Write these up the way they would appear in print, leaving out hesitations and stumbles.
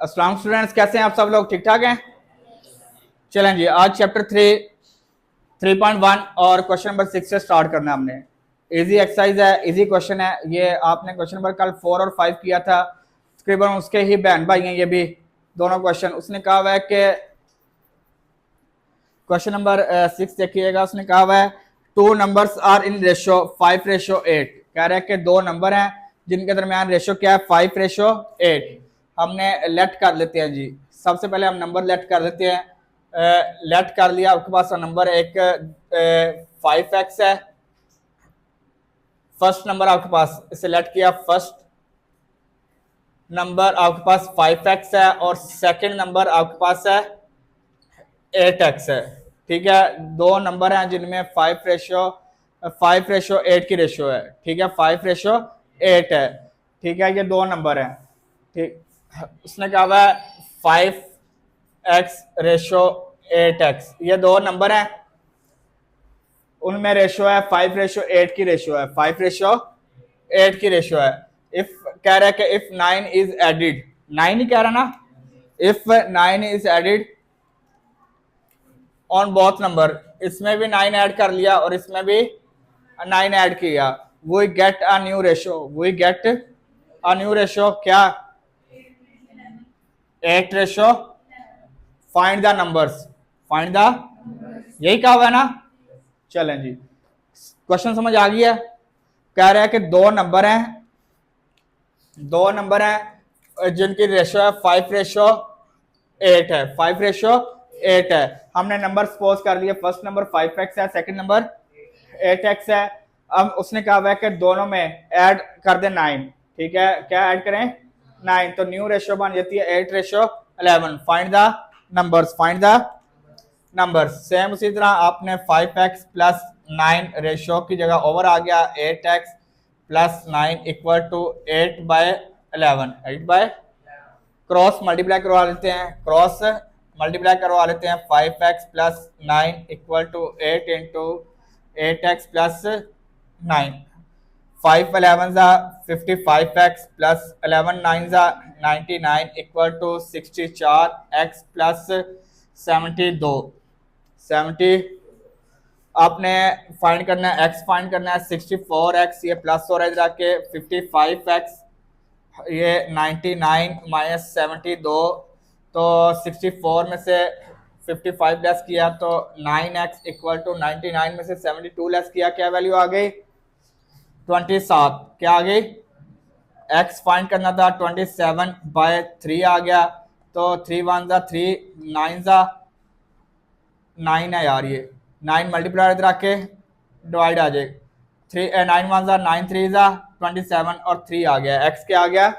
अस्सलाम स्टूडेंट्स, कैसे हैं आप सब लोग? ठीक ठाक हैं? चलें जी, आज चैप्टर 3.1 और क्वेश्चन नंबर 6 से स्टार्ट करना है हमने। इजी एक्सरसाइज है, इजी क्वेश्चन है ये। आपने क्वेश्चन नंबर कल 4 और 5 किया था, तकरीबन उसके ही बहन भाई हैं ये भी दोनों क्वेश्चन। उसने कहा हुआ है कि क्वेश्चन नंबर 6 देखिएगा, उसने कहा हुआ है 2 नंबर्स आर इन रेशो 5:8। कह रहा है कि दो नंबर हैं जिनके दरमियान रेशो क्या है, 5:8। हमने लेट कर लेते हैं जी। सबसे पहले हम नंबर लेट कर लेते हैं। लेट कर लिया, आपके पास नंबर एक 5x है। फर्स्ट नंबर आपके पास इसे लेट किया, फर्स्ट नंबर आपके पास 5x है और सेकंड नंबर आपके पास है 8x है। ठीक है, दो नंबर हैं जिनमें 5:8 की रेशो है। ठीक है, 5:8 है। ठीक है, ये दो नंबर हैं। ठीक, उसने कहा हुआ है 5x/8x। ये दो नंबर हैं, उनमें रेशो है 5:8 की रेशो है, 5:8 की रेशो है। इफ कह रहा है कि इफ 9 इज एडिड, 9 ही कह रहा ना, if 9 is added on both number, इसमें भी 9 ऐड कर लिया और इसमें भी 9 ऐड किया, we get a new ratio. We get a new ratio क्या, 8:, find the numbers, find the, यही कहा हुआ है ना। चलें जी, क्वेश्चन समझ आ गया। कह रहा है कि दो नंबर हैं जिनकी रेशो है 5:8 है, 5:8 है। हमने नंबर सपोज कर लिए, फर्स्ट नंबर 5x है, सेकंड नंबर 8x है। अब उसने कहा हुआ है कि दोनों में ऐड कर दे 9। ठीक है, क्या ऐड करें, 9। तो न्यू रेशो बन जाती है 8:11। Find the numbers, find the numbers. Same उसी तरह आपने 5x प्लस 9 रेशो की जगह ओवर आ गया 8x plus 9 equal to 8/11। 8 cross multiply करवा लेते हैं, क्रॉस मल्टीप्लाई करवा लेते हैं। 5x plus 9 equal to 8 into 8x plus 9। 5/11 55x plus 11/9 99 equal to 64x plus 72। 70 आपने फाइंड करना है, x फाइंड करना है। 64x ये प्लस हो रहा है इधर आके, 55x ये 99 माइनस 72। तो 64 में से 55 लेस किया तो 9x इक्वल टू 99 में से 72 लेस किया, क्या वैल्यू आ गई, 27। क्या आ गई, x फाइंड करना था 27/3 आ गया। तो 3 1 3 9 9 है यार, ये 9 मल्टीप्लाई इधर आके डिवाइड आ जाए। 9 1 9 3 27 और 3 आ गया, x क्या आ गया,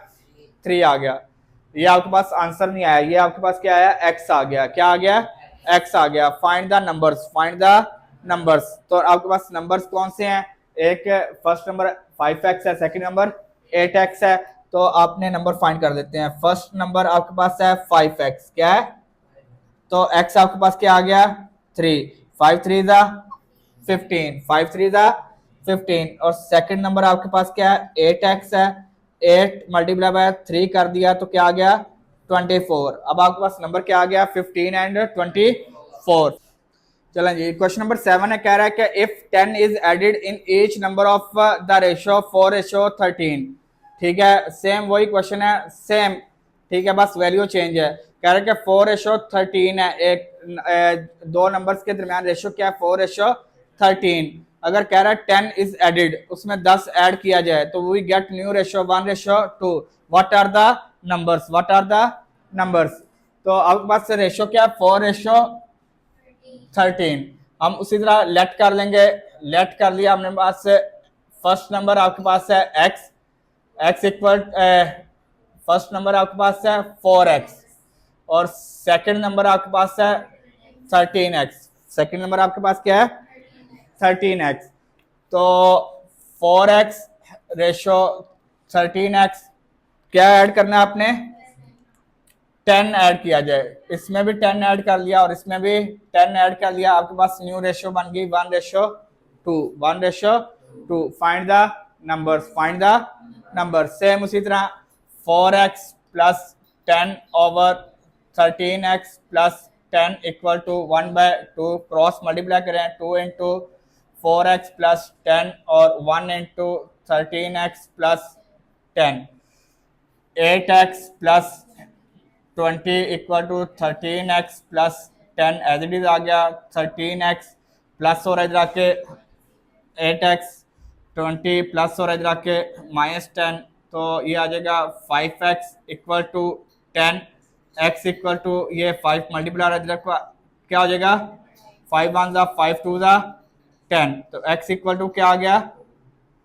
3 आ गया। ये आपके पास आंसर नहीं आया, ये आपके पास क्या आया, x आ गया। क्या आ गया, x आ गया। Find the numbers, find the numbers. तो आपके पास नंबर्स कौन से हैं, एक फर्स्ट नंबर 5x है, सेकंड नंबर 8x है। तो आपने नंबर फाइंड कर लेते हैं। फर्स्ट नंबर आपके पास है 5x, क्या है, तो x आपके पास क्या आ गया, 3। 5 3 15, 5 3 15। और सेकंड नंबर आपके पास क्या है, 8x है। 8 मल्टीप्लाई बाय 3 कर दिया तो क्या आ गया, 24। अब आपके पास नंबर क्या आ गया, 15 एंड 24। चलें जी, क्वेश्चन नंबर 7 है। कह रहा है कि if 10 is added in each number of the ratio 4:13। ठीक है, सेम वही क्वेश्चन है, सेम। ठीक है, बस वैल्यू चेंज है। कह रहा है कि 4:13 है, एक दो नंबर्स के दरमियान रेशो क्या है, 4:13। अगर कह रहा है 10 इज एडिड, उसमें 10 ऐड किया जाए तो we get new ratio 1:2। What are the numbers, what are the numbers. तो आपके पास रेशो क्या है, 4:13। हम उसी तरह लेट कर लेंगे। लेट कर लिया हमने पास, फर्स्ट नंबर आपके पास है x, x equal, first number आपके पास है 4x और सेकंड नंबर आपके पास है 13x। सेकंड नंबर आपके पास क्या है, 13x। तो 4x रेशो 13x, क्या ऐड करना है आपने, 10 ऐड किया जाए। इसमें भी 10 ऐड कर लिया और इसमें भी 10 ऐड कर लिया, आपके पास न्यू रेशो बन गई 1:2। 1:2। Find the numbers, find the number. Same उसी तरह 4x प्लस 10/13x प्लस 10 इक्वल टू 1/2 क्रॉस मल्टीप्लाई करें 2 इंटू 4x प्लस 10 और 1 into 13x plus 10 8x plus 20 equal to 13x plus 10 as it is आ गया 13x plus और इधर आके 8x 20 प्लस और इधर आके -10 तो ये आ जाएगा 5x equal to 10 x equal to ये 5 मल्टीप्लाई इधर क्या हो जाएगा 5 1 जा 5 2 जा 10 तो x इक्वल टू क्या आ गया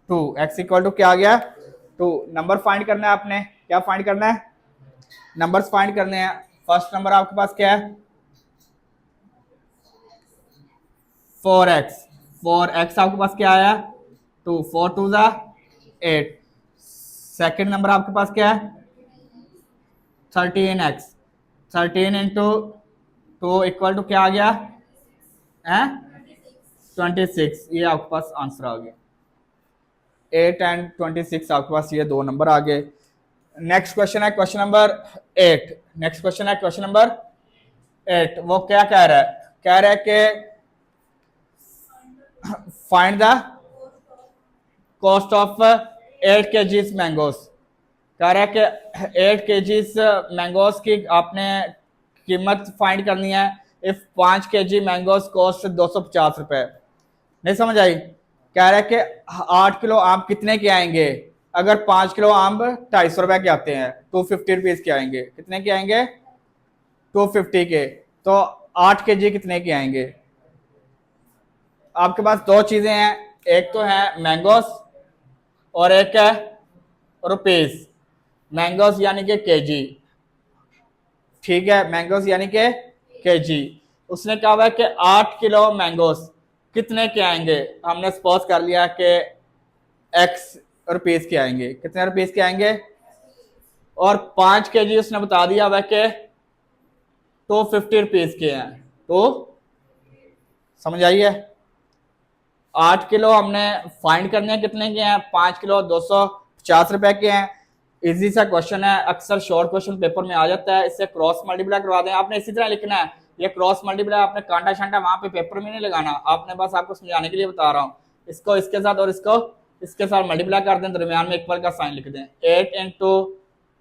2 x इक्वल टू क्या आ गया 2 नंबर फाइंड करना है आपने क्या फाइंड करना है नंबर्स फाइंड करने हैं फर्स्ट नंबर आपके पास क्या है 4x आपके पास क्या आया 2 4 2 जा 8 सेकेंड नंबर आपके पास क्या है 13x 13 इंटू 2 इक्वल टू क्या आ गया है 26 ये आपके पास आंसर आ गया 8 एंड 26 आपके पास ये दो नंबर आ गए नेक्स्ट क्वेश्चन है क्वेश्चन नंबर 8 नेक्स्ट क्वेश्चन है क्वेश्चन नंबर 8 वो क्या कह रहा है कि find the cost of 8 kgs mangoes कह रहा है कि 8 kgs मैंगोस की आपने कीमत फाइंड करनी है इफ 5 kg मैंगोस कॉस्ट 250 रुपए नहीं समझ आई कह रहा है कि 8 किलो आम कितने के आएंगे अगर 5 किलो आम 250 रुपए के आते हैं 250 रुपीज के आएंगे कितने के आएंगे 250 के तो 8 kg कितने के आएंगे आपके पास दो चीजें हैं एक तो है मैंगोस और एक है रुपीज मैंगोस यानी कि केजी ठीक है मैंगोस यानी कि केजी उसने कहा हुआ है कि 8 किलो मैंगोस कितने के आएंगे हमने सपोज कर लिया कि x रुपीज के आएंगे कितने रुपीज के आएंगे और 5 केजी उसने बता दिया हुआ कि 250 रुपीज के हैं तो समझ आई है 8 किलो हमने फाइंड करने हैं कितने के हैं 5 किलो 250 रुपए के हैं इजी सा क्वेश्चन है अक्सर शॉर्ट क्वेश्चन पेपर में आ जाता है इससे क्रॉस मल्टीप्लाई करवा दें आपने इसी तरह लिखना है ये क्रॉस मल्टीप्लाई आपने कांटा शांटा वहां पे पेपर में नहीं लगाना आपने बस आपको समझाने के लिए बता रहा हूँ इसको इसके साथ और इसको इसके साथ मल्टीप्लाई कर दें दरमियान में इक्वल का साइन लिख दें 8 into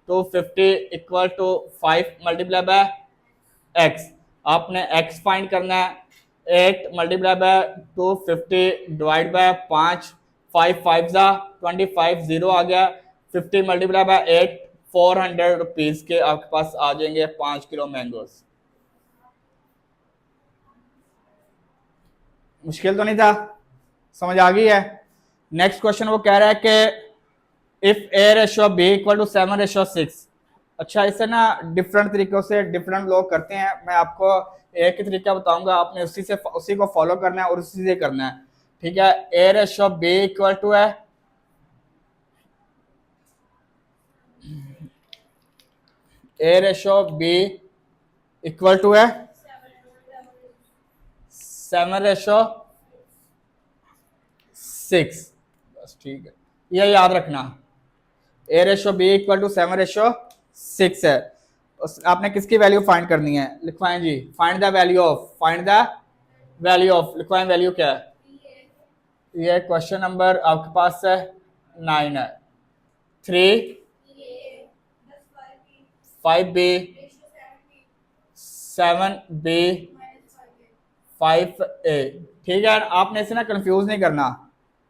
250 equal to 5 multiply by x आपने x फाइंड करना है 8 मल्टीप्लाई बाय 250 डिवाइड बाय 5 5 5 जा 25 0 आ गया 50 मल्टीप्लाई बाय 8 400 रुपीज के आपके पास आ जाएंगे 5 किलो मैंगोस मुश्किल तो नहीं था समझ आ गई है नेक्स्ट क्वेश्चन वो कह रहा है कि if A ratio B equal to 7:6 अच्छा इसे ना डिफरेंट तरीकों से डिफरेंट लोग करते हैं मैं आपको एक ही तरीका बताऊंगा आपने उसी को फॉलो करना है और उसी से करना है ठीक है A ratio B equal to है A ratio B equal to है 7:6 बस ठीक है ये याद रखना A ratio B equal to 7:6 है आपने किसकी वैल्यू फाइंड करनी है लिखवाएं जी फाइंड द वैल्यू ऑफ लिखवाएं वैल्यू क्या है ये क्वेश्चन नंबर आपके पास है 9 है 3 5b 7b 5a ठीक है आपने इसे ना कंफ्यूज नहीं करना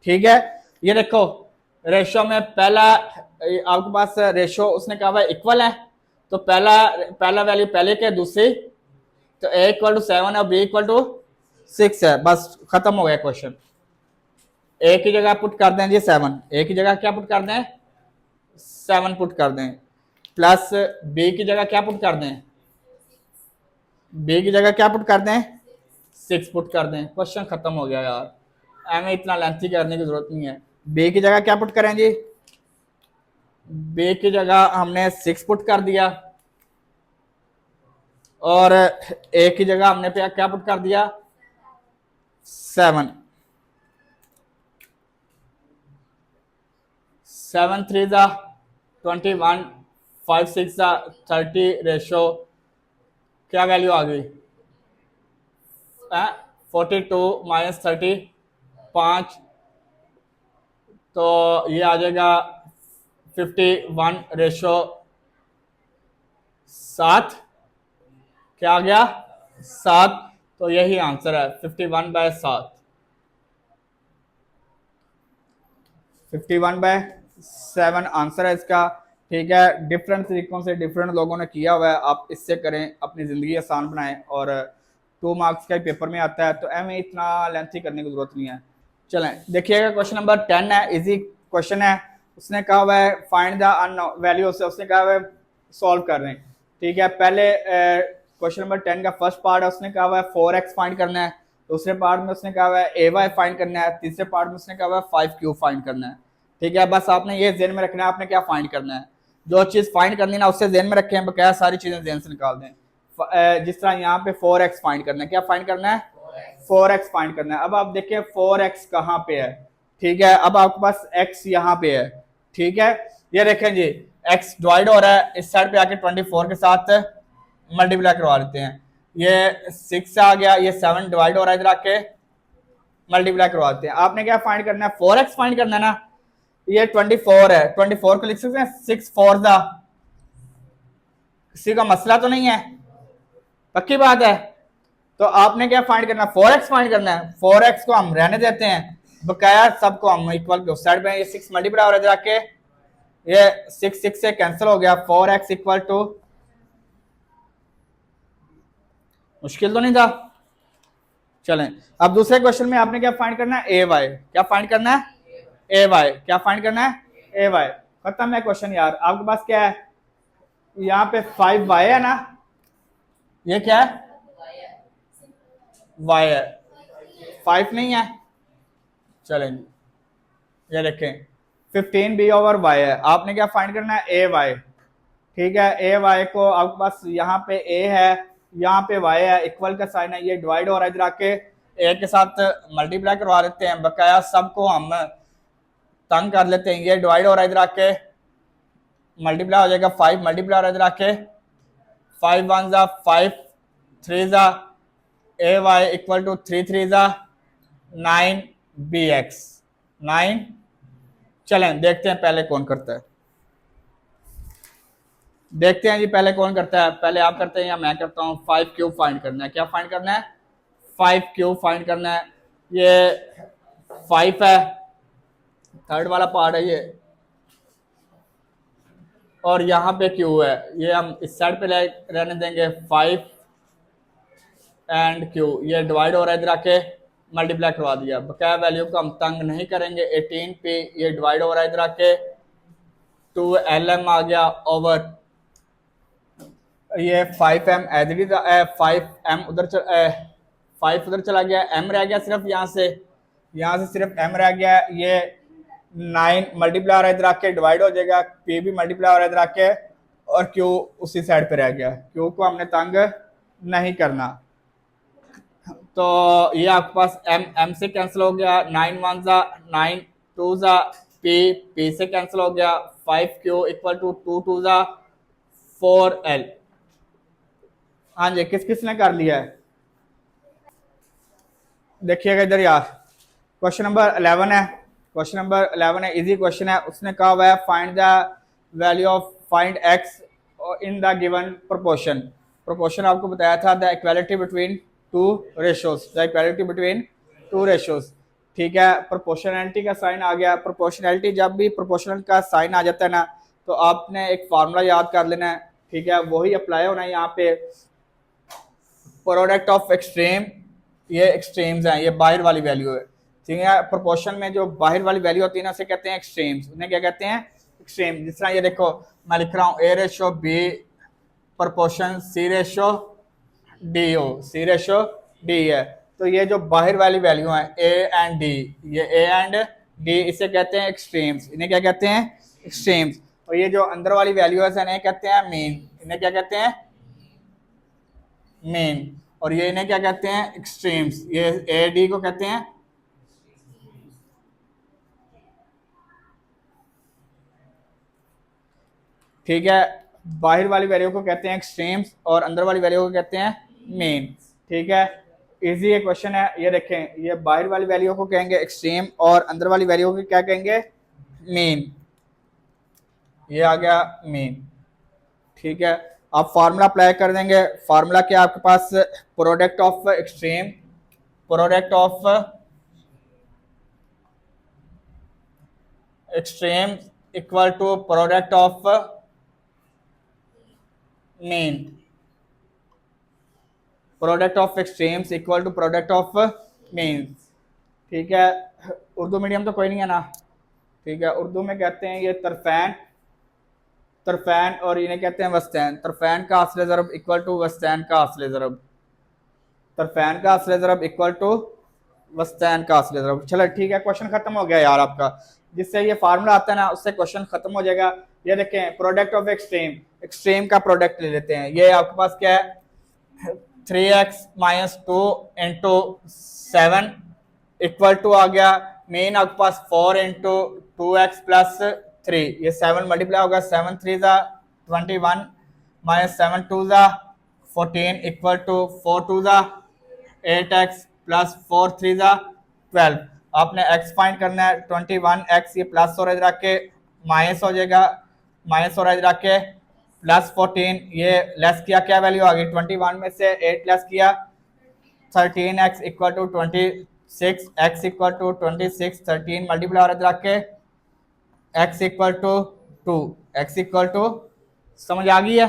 ठीक है ये देखो रेशो में पहला आपके पास रेशो उसने कहा हुआ इक्वल है तो पहला वैल्यू पहले के दूसरी तो a इक्वल टू 7 और b इक्वल टू 6 है बस खत्म हो गया क्वेश्चन a की जगह पुट कर दें जी 7 a की जगह क्या पुट कर दें 7 पुट कर दें प्लस b की जगह क्या पुट कर दें b की जगह क्या पुट कर दें 6 पुट कर दें क्वेश्चन खत्म हो गया यार हमें इतना लेंथी करने की जरूरत नहीं है b की जगह क्या पुट करें जी b की जगह हमने 6 पुट कर दिया और a की जगह हमने क्या पुट कर दिया 7 7 3 जा 21 5 6 30 रेशो क्या वैल्यू आ गई 42 माइनस 30 5 तो ये आ जाएगा 51 रेशो 7 क्या आ गया 7 तो यही आंसर है 51/7 51/7 आंसर है इसका। ठीक है, डिफरेंट तरीकों से डिफरेंट लोगों ने किया हुआ है, आप इससे करें, अपनी ज़िंदगी आसान बनाएं और 2 मार्क्स का पेपर में आता है तो एम इतना लेंथी करने की ज़रूरत नहीं है। चलें देखिएगा, क्वेश्चन नंबर 10 है, इजी क्वेश्चन है। उसने कहा हुआ है फाइंड द अननोन वैल्यू से उसने कहा हुआ है सॉल्व कर रहे हैं। ठीक है, पहले क्वेश्चन नंबर 10 का फर्स्ट पार्ट है, उसने कहा हुआ है 4x फाइंड करना है। दूसरे पार्ट में उसने कहा हुआ है ay फाइंड करना है। तीसरे पार्ट में उसने कहा हुआ है 5q फाइंड करना है। ठीक है, बस आपने ये ज़हन में रखना है आपने क्या फाइंड करना है। जो चीज़ फाइंड करनी है ना उससे ज़हन में रखें, बकाया सारी चीज़ें ज़हन से निकाल दें। जिस तरह यहाँ पे 4x फाइंड करना है, क्या फाइंड करना है 4x फाइंड करना है। अब आप देखिए 4x कहाँ पे है। ठीक है, अब आपके पास x यहाँ पे है। ठीक है, ये देखें जी x डिवाइड हो रहा है, इस साइड पे आके 24 के साथ मल्टीप्लाई करवा लेते हैं। ये 6 आ गया, ये 7 डिवाइड हो रहा है, इधर आके मल्टीप्लाई करवाते हैं। आपने क्या फाइंड करना है 4x फाइंड करना है ना। ये 24 है, 24 को लिख सकते हैं 6 4 किसी का मसला तो नहीं है, पक्की बात है। तो आपने क्या फाइंड करना है 4x फाइंड करना है। 4x को हम रहने देते हैं, बकाया सबको हम इक्वल के उस साइड पे, ये 6 मल्टीप्लाई हो रहा है जाके, ये 6 6 से कैंसिल हो गया। 4x इक्वल टू, मुश्किल तो नहीं था। चलें अब दूसरे क्वेश्चन में आपने क्या फाइंड करना है ay। क्या फाइंड करना है ay। क्या फाइंड करना है ay। खत्म है क्वेश्चन यार। आपके पास क्या है, यहाँ पे 5y है ना, ये क्या है y है, 5 नहीं है। चलें ये देखें 15b/y है। आपने क्या फाइंड करना है ay। ठीक है, ay को आपके पास यहाँ पे a है, यहाँ पे y है, इक्वल का साइन है, ये डिवाइड हो रहा है, इधर आके a के साथ मल्टीप्लाई करवा देते हैं, बकाया सबको हम तंग कर लेते हैं। ये डिवाइड हो रहा है, इधर आके मल्टीप्लाई हो जाएगा, 5 मल्टीप्लाई हो रहा है, इधर आके 5 1 5 3 ay इक्वल टू 3 3 9bx 9। चलें देखते हैं पहले कौन करता है, देखते हैं जी पहले कौन करता है। पहले आप करते हैं या मैं करता हूँ। 5q फाइंड करना है। क्या फाइंड करना है 5q फाइंड करना है। ये 5 है, थर्ड वाला पार्ट है ये, और यहाँ पे q है, ये हम इस साइड पे रहने देंगे। 5 एंड q, ये डिवाइड हो रहा है, इधर आके मल्टीप्लाई करवा दिया, बकाया वैल्यू को हम तंग नहीं करेंगे। 18 पे ये डिवाइड हो रहा है, इधर आके 2lm आ गया ओवर ये 5m 5m उधर 5 उधर चला गया, m रह गया सिर्फ, यहाँ से सिर्फ m रह गया। ये 9 मल्टीप्लाई हो रहा है, इधर आके डिवाइड हो जाएगा, p भी मल्टीप्लाई हो रहा है, इधर आके, और q उसी साइड पे रह गया। q को हमने तंग नहीं करना। तो ये आपके पास m से कैंसिल हो गया, 9 1 9 2 p से कैंसिल हो गया, 5q इक्वल टू 2 2 4l। हाँ जी, किस किस ने कर लिया है देखिएगा इधर यार। क्वेश्चन नंबर 11 है, क्वेश्चन नंबर 11 है, इजी क्वेश्चन है। उसने कहा हुआ है find the value of find x in the given proportion. Proportion आपको बताया था the equality between two ratios, the equality between two ratios. ठीक है, प्रोपोर्शनैलिटी का साइन आ गया। प्रोपोर्शनैलिटी, जब भी प्रोपोर्शनल का साइन आ जाता है ना, तो आपने एक फार्मूला याद कर लेना है। ठीक है, वही अप्लाई होना है यहाँ पे। प्रोडक्ट ऑफ एक्सट्रीम, ये एक्सट्रीम्स हैं, ये बाहर वाली वैल्यू है। ठीक है, प्रोपोर्शन में जो बाहर वाली वैल्यू होती है ना, उसे कहते हैं एक्सट्रीम्स। उन्हें क्या कहते हैं एक्सट्रीम। जिस तरह ये देखो मैं लिख रहा हूँ a ratio b proportion c ratio d हो, c रेशो d है। तो ये जो बाहर वाली वैल्यू है a एंड d, ये a एंड d, इसे कहते हैं एक्सट्रीम्स। इन्हें क्या कहते हैं एक्सट्रीम्स। और ये जो अंदर वाली वैल्यू है इन्हें कहते हैं मीन। इन्हें क्या कहते हैं मीन। और ये इन्हें क्या कहते हैं एक्सट्रीम्स। ये ए डी को कहते हैं ठीक है बाहर वाली वैल्यू को कहते हैं एक्सट्रीम्स और अंदर वाली वैल्यू को कहते हैं मीन। ठीक है, इजी ये क्वेश्चन है। ये देखें, ये बाहर वाली वैल्यू को कहेंगे एक्सट्रीम और अंदर वाली वैल्यू को क्या कहेंगे, मीन। ये आ गया मीन। ठीक है, आप फार्मूला अप्लाई कर देंगे। फार्मूला क्या आपके पास, product of extreme, product of extreme equal to product of mean. Product of extremes equal to product of means. ठीक है, उर्दू मीडियम तो कोई नहीं है ना। ठीक है, उर्दू में कहते हैं ये तरफैन, तरफैन, और इन्हें कहते हैं वस्तैन। तरफैन का असले ज़रब इक्वल टू वस्तैन का असले ज़रब, तरफैन का असले ज़रब इक्वल टू वस्तैन का असले ज़रब। चलो ठीक है, क्वेश्चन खत्म हो गया यार आपका। जिससे ये फार्मूला आता है ना, उससे क्वेश्चन खत्म हो जाएगा। ये देखें, प्रोडक्ट ऑफ एक्सट्रीम, एक्सट्रीम का प्रोडक्ट ले लेते हैं। ये आपके पास क्या है, 3x minus 2 into 7 equal to आ गया मेन आपके पास 4 इंटू 2x प्लस 3। ये 7 मल्टीप्लाई होगा, 7 3 ज़ा 21 माइनस 7 2 ज़ा 14 इक्वल टू 4 2 ज़ा 8x प्लस 4 3 ज़ा 12। आपने x फाइंड करना है। 21x ये प्लस हो रहा रख के माइनस हो जाएगा, माइनस हो रहा रख के प्लस 14, ये लेस किया, क्या वैल्यू आ गई, 21 में से 8 लेस किया 13x equal to 26, x equal to 26, 13 multiply हो रहा रख के x equal to 2, x equal to, समझ आ गई है।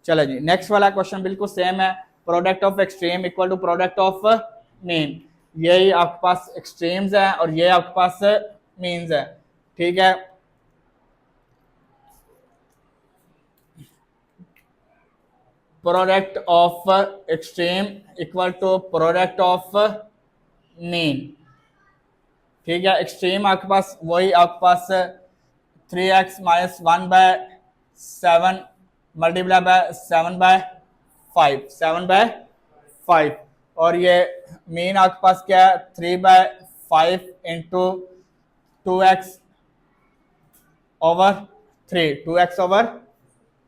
चलो जी, नेक्स्ट वाला क्वेश्चन बिल्कुल सेम है। Product of extreme equal to product of mean. यही आपके पास एक्सट्रीम्स है और ये आपके पास मीन्स है। ठीक है, product of extreme equal to product of mean. ठीक है, एक्सट्रीम आपके पास वही आपके पास 3x minus 1 by 7 multiply by 7 by 5, 7 by 5, और ये मीन आपके पास क्या है, 3 bye 5 into 2x over 3, 2x over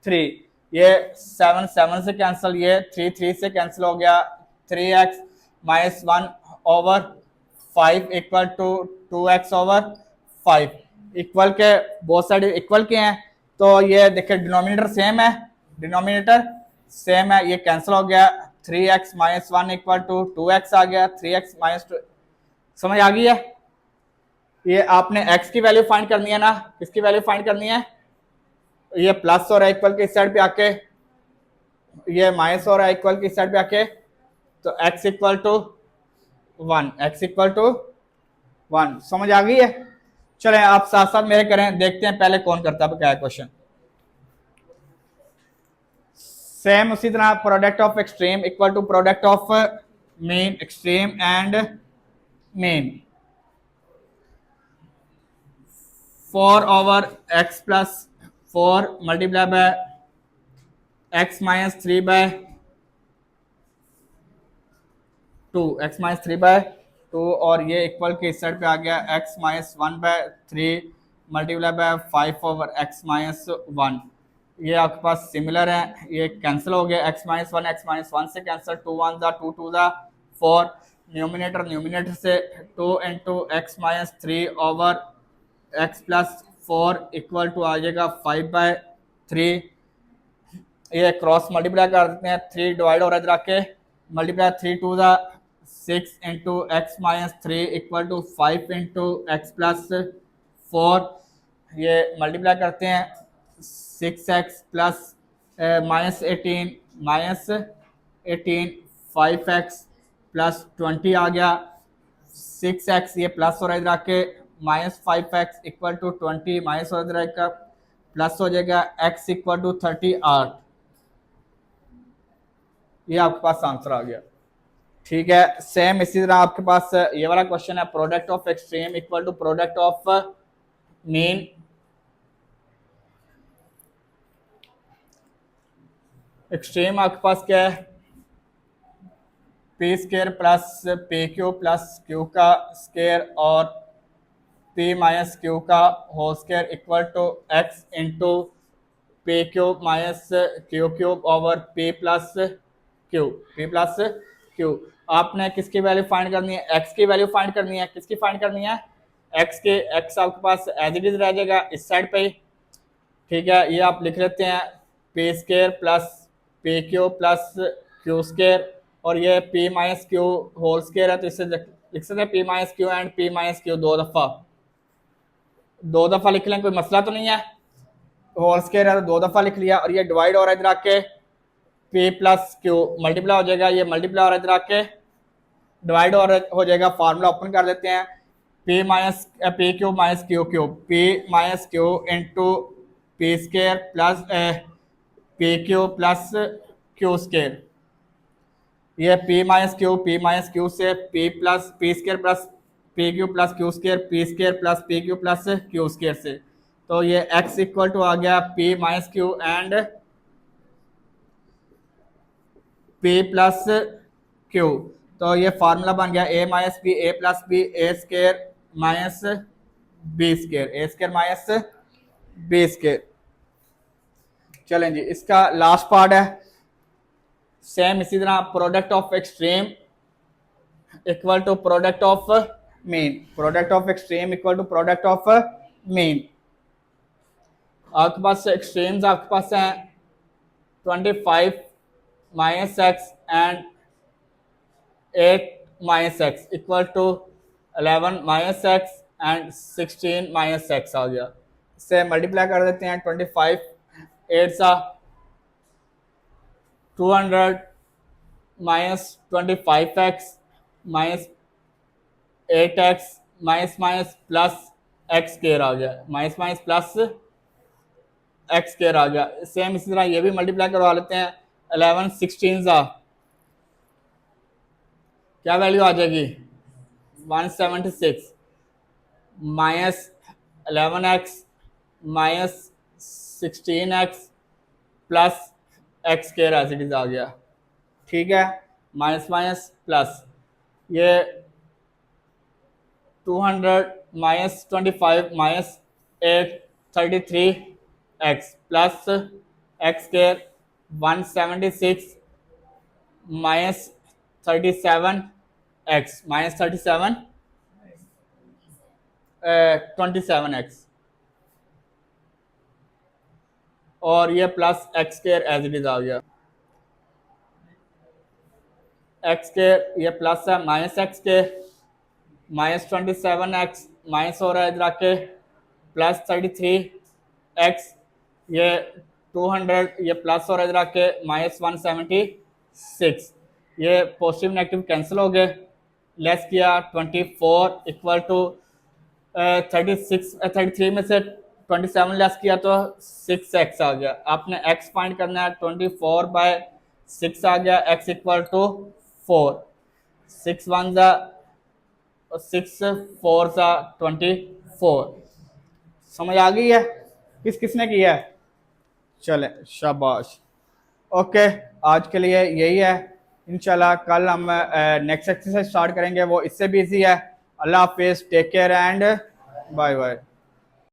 3। ये 7 7 से कैंसिल, ये 3 3 से कैंसिल हो गया। 3x minus 1 over 5 equal to 2x over 5। Equal के बोथ साइड इक्वल के हैं, तो ये देखिए डिनोमिनेटर सेम है, डिनोमिनेटर सेम है, ये कैंसिल हो गया। 3x minus 1 equal to 2x आ गया, 3x माइनस 2। समझ आ गई है। ये आपने x की वैल्यू फाइंड करनी है ना, किसकी वैल्यू फाइंड करनी है, ये प्लस हो रहा है इक्वल के इस साइड पे आके, ये माइनस हो रहा है इक्वल की साइड पे आके, तो x equal to 1, x equal to 1। समझ आ गई है। चलें आप साथ साथ मेरे करें, देखते हैं पहले कौन करता है क्या है क्वेश्चन। सेम उसी तरह product of extreme equal to product of mean, extreme and mean. 4 over x plus 4 multiply by x minus 3 by 2, x minus 3 by 2, और ये इक्वल के इस साइड पे आ गया x minus 1 by 3 multiply by 5 over x minus 1। ये आपके पास similar है, ये कैंसिल हो गया, x माइनस 1 से कैंसिल, 2 1 ज़ा 2 2 ज़ा 4, न्यूमिनेटर न्यूमिनेटर से 2 into x minus 3 over x plus 4 equal to आ जाएगा 5 बाय 3। ये क्रॉस मल्टीप्लाई कर देते हैं, 3 डिवाइड हो रहा है के मल्टीप्लाई 3 2 ज़ा 6 into x minus 3 equal to 5 into x plus 4। ये मल्टीप्लाई करते हैं 6x plus minus 18 5x plus 20 आ गया। 6x ये प्लस हो रहा है इधर आके, minus 5x equal to 20 minus हो रहा है प्लस हो जाएगा, x इक्वल टू 38। ये आपके पास आंसर आ गया। ठीक है, सेम इसी तरह आपके पास ये वाला क्वेश्चन है, product of extreme equal to product of mean. Extreme आपके पास क्या है, P square plus P Q plus Q का स्केयर और पी माइनस क्यू का whole square equal to x into P cube minus Q cube over P plus Q. आपने किसकी value find करनी है, एक्स की वैल्यू फाइंड करनी है। किसकी फाइंड करनी है, एक्स के। एक्स आपके पास एज इट इज रह जाएगा इस साइड पे ही, ठीक है। ये आप लिख लेते हैं P square plus P Q plus Q square, और ये P minus Q whole square है, तो इससे लिख सकते हैं P minus Q and P minus Q दो दफा लिख लें, कोई मसला तो नहीं है। होल स्केयर है तो दो दफा लिख लिया, और ये डिवाइड हो रहा है इधर आके, पी प्लस क्यू मल्टीप्लाई हो जाएगा, ये मल्टीप्लाई हो रहा है इधर आके, डिवाइड हो जाएगा। फार्मूला ओपन कर देते हैं, P minus P Q minus Q cube, P minus Q into P square plus P Q plus Q square. ये पी माइनस क्यू से P square plus P Q plus Q square, P square plus P Q plus Q square से, तो ये x equal to आ गया P minus Q and P plus Q. तो ये formula बन गया a minus B A plus B A square minus B square, A square minus B square. चलें जी, इसका लास्ट पार्ट है सेम इसी तरह, product of extreme equal to product of mean, product of extreme equal to product of mean. आपके पास extremes आपके पास हैं 25 minus x and 8 minus x equal to 11 minus x and 16 minus x आ गया। इससे मल्टीप्लाई कर देते हैं, 25 8 सा 200 minus 25x minus 8x minus minus plus x square आ गया, minus minus plus x square आ गया। सेम इसी तरह ये भी मल्टीप्लाई करवा लेते हैं, 11 16 सा क्या वैल्यू आ जाएगी 176 minus 11x minus 16x plus x square as it is आ गया, ठीक है। माइनस माइनस प्लस ये 200 minus 25 minus 8 33 x plus x square 176 minus 37 x minus 37 27 x, और ये plus x square as it is आ गया। एक्स के ये प्लस है माइनस एक्स के माइनस 27 एक्स माइनस हो रहा है इधर आके प्लस 33 एक्स, ये 200 ये प्लस हो रहा है इधर आके माइनस 176, ये पॉजिटिव नेगेटिव कैंसिल हो गए। लेस किया 24 इक्वल टू 33 में से 27 लेस किया तो 6x आ गया। आपने x फाइंड करना है, 24/6 आ गया, x इक्वल टू 4, 6 1 जा 6 4 जा 24। समझ आ गई है किसने किया है? चले शाबाश। ओके, आज के लिए यही है। इंशाल्लाह कल हम नेक्स्ट एक्सरसाइज स्टार्ट करेंगे, वो इससे भी इजी है। अल्लाह हाफिज़, take care and bye bye.